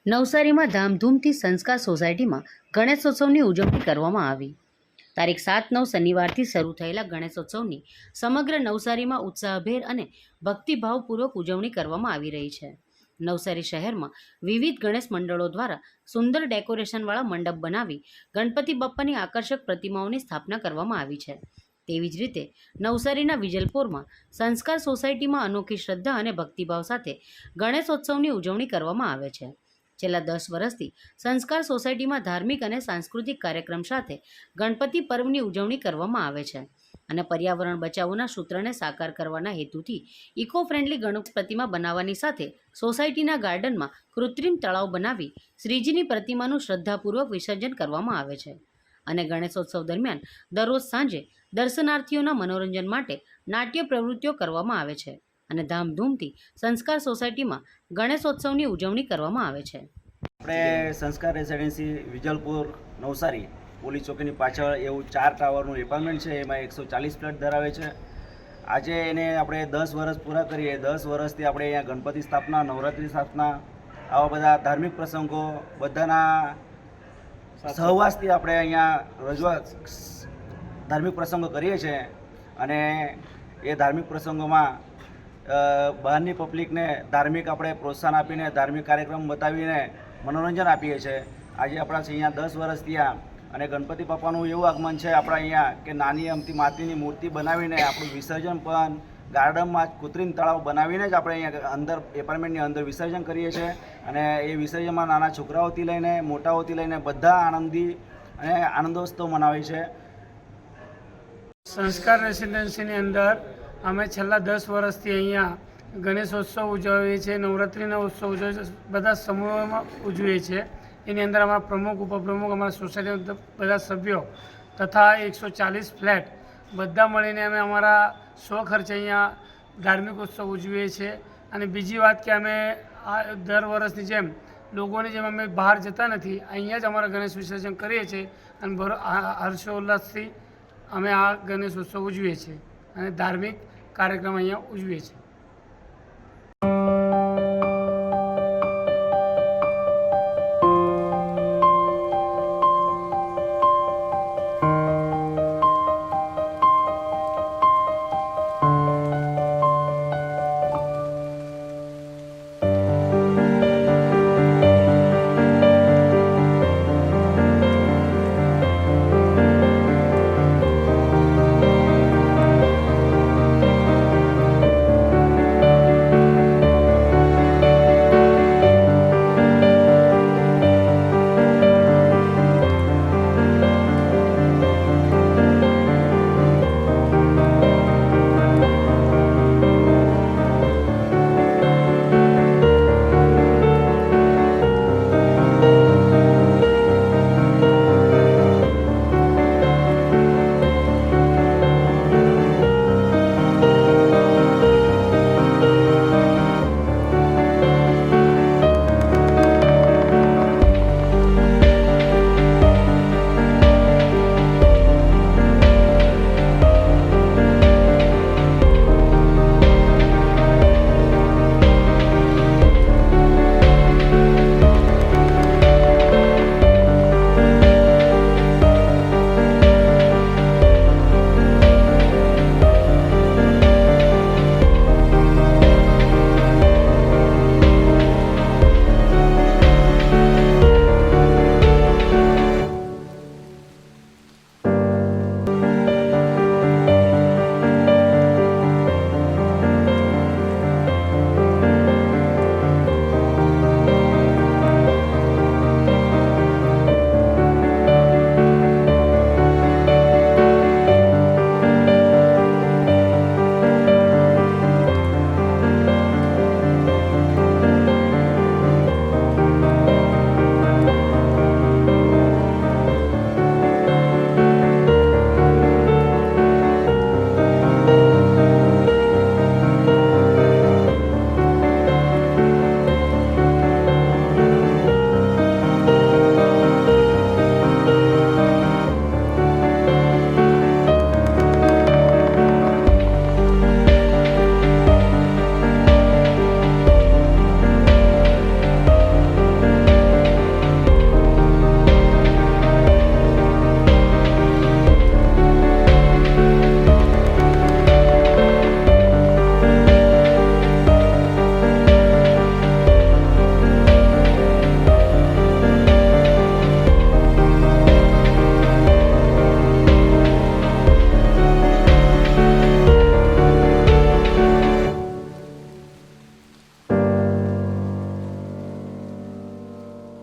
નવસારીમાં ધામધૂમથી સંસ્કાર સોસાયટીમાં ગણેશોત્સવની ઉજવણી કરવામાં આવી। તારીખ 7-9 શનિવારથી શરૂ થયેલા ગણેશોત્સવની સમગ્ર નવસારીમાં ઉત્સાહભેર અને ભક્તિભાવપૂર્વક ઉજવણી કરવામાં આવી રહી છે। નવસારી શહેરમાં વિવિધ ગણેશ મંડળો દ્વારા સુંદર ડેકોરેશનવાળા મંડપ બનાવી ગણપતિ બાપ્પાની આકર્ષક પ્રતિમાઓની સ્થાપના કરવામાં આવી છે। તેવી જ રીતે નવસારીના વિજલપોરમાં સંસ્કાર સોસાયટીમાં અનોખી શ્રદ્ધા અને ભક્તિભાવ સાથે ગણેશોત્સવની ઉજવણી કરવામાં આવે છે। છેલ્લા 10 વર્ષથી સંસ્કાર સોસાયટીમાં ધાર્મિક અને સાંસ્કૃતિક કાર્યક્રમ સાથે ગણપતિ પર્વની ઉજવણી કરવામાં આવે છે અને પર્યાવરણ બચાવોના સૂત્રને સાકાર કરવાના હેતુથી ઇકો ફ્રેન્ડલી ગણેશ પ્રતિમા બનાવવાની સાથે સોસાયટીના ગાર્ડનમાં કૃત્રિમ તળાવ બનાવી શ્રીજીની પ્રતિમાનું શ્રદ્ધાપૂર્વક વિસર્જન કરવામાં આવે છે અને ગણેશોત્સવ દરમિયાન દરરોજ સાંજે દર્શનાર્થીઓના મનોરંજન માટે નાટ્ય પ્રવૃત્તિઓ કરવામાં આવે છે અને ધામધૂમથી સંસ્કાર સોસાયટીમાં ગણેશોત્સવની ઉજવણી કરવામાં આવે છે। આપણે સંસ્કાર રેસિડેન્સી વિજલપુર નવસારી પોલીસ ચોકીની પાછળ એવું 4 ટાવરનું એપાર્ટમેન્ટ છે। એમાં 140 ફ્લેટ ધરાવે છે। આજે એને આપણે 10 વર્ષ પૂરા કરીએ। 10 વર્ષથી આપણે અહીંયા ગણપતિ સ્થાપના, નવરાત્રિ સ્થાપના, આવા બધા ધાર્મિક પ્રસંગો બધાના સહવાસથી આપણે અહીંયા રજૂઆત ધાર્મિક પ્રસંગો કરીએ છીએ અને એ ધાર્મિક પ્રસંગોમાં બહારની પબ્લિકને ધાર્મિક આપણે પ્રોત્સાહન આપીને ધાર્મિક કાર્યક્રમ બતાવીને મનોરંજન આપીએ છીએ। આજે આપણા અહીંયા 10 વર્ષ થયા અને ગણપતિ બાપાનું એવું આગમન છે આપણા અહીંયા કે નાની અમથી માટીની મૂર્તિ બનાવીને આપણું વિસર્જન પણ ગાર્ડનમાં કૃત્રિમ તળાવ બનાવીને જ આપણે અહીંયા અંદર એપાર્ટમેન્ટની અંદર વિસર્જન કરીએ છીએ અને એ વિસર્જનમાં નાના છોકરાઓથી લઈને મોટાઓથી લઈને બધા આનંદી અને આનંદોત્સવ મનાવે છે। સંસ્કાર રેસિડેન્સીની અંદર અમે છેલ્લા 10 વર્ષથી અહીંયા ગણેશોત્સવ ઉજવીએ છીએ, નવરાત્રિના ઉત્સવ ઉજવીએ છીએ, બધા સમૂહોમાં ઉજવીએ છીએ। એની અંદર અમારા પ્રમુખ, ઉપપ્રમુખ, અમારા સોસાયટીના બધા સભ્યો તથા 140 ફ્લેટ બધા મળીને અમે અમારા સ્વખર્ચે અહીંયા ધાર્મિક ઉત્સવ ઉજવીએ છીએ। અને બીજી વાત કે અમે આ દર વર્ષની જેમ લોકોની જેમ અમે બહાર જતા નથી, અહીંયા જ અમારા ગણેશ વિસર્જન કરીએ છીએ અને હર્ષોલ્લાસથી અમે આ ગણેશ ઉત્સવ ઉજવીએ છીએ અને ધાર્મિક કાર્યક્રમ અહીંયા ઉજવીએ છીએ।